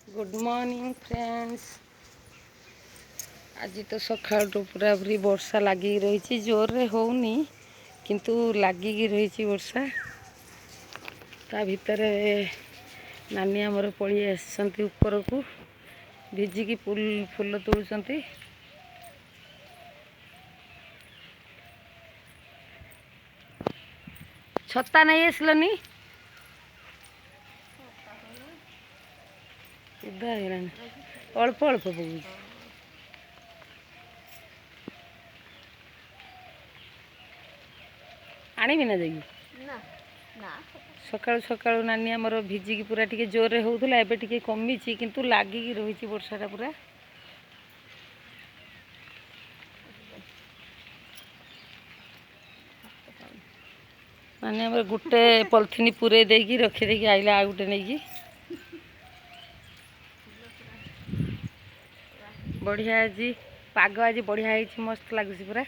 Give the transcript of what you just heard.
Good morning friends. आज तो सकाल पूरा पूरी वर्षा लगी रही जोर रे होनी किंतु लगिकी रही वर्षा ता भितर नानी आमर पड़ी आसती ऊपर को भिजिकी फूल तोड़ुंट। छता नहीं आसलनी उदा है अल्प अल्प पकड़ आनी ना जाइए सकाळु सकाळु नानी आमर भिजिकी पूरा टिके जोर रे होउथला एबे टिके कमी किंतु लागिकी रही वर्षाटा पूरा। नानी आमर गुटे पॉलिथिन पूरे देकी रखी देकी आइला आ गुटे नहीं बढ़िया आज पाग आज बढ़िया मस्त लगुच पूरा।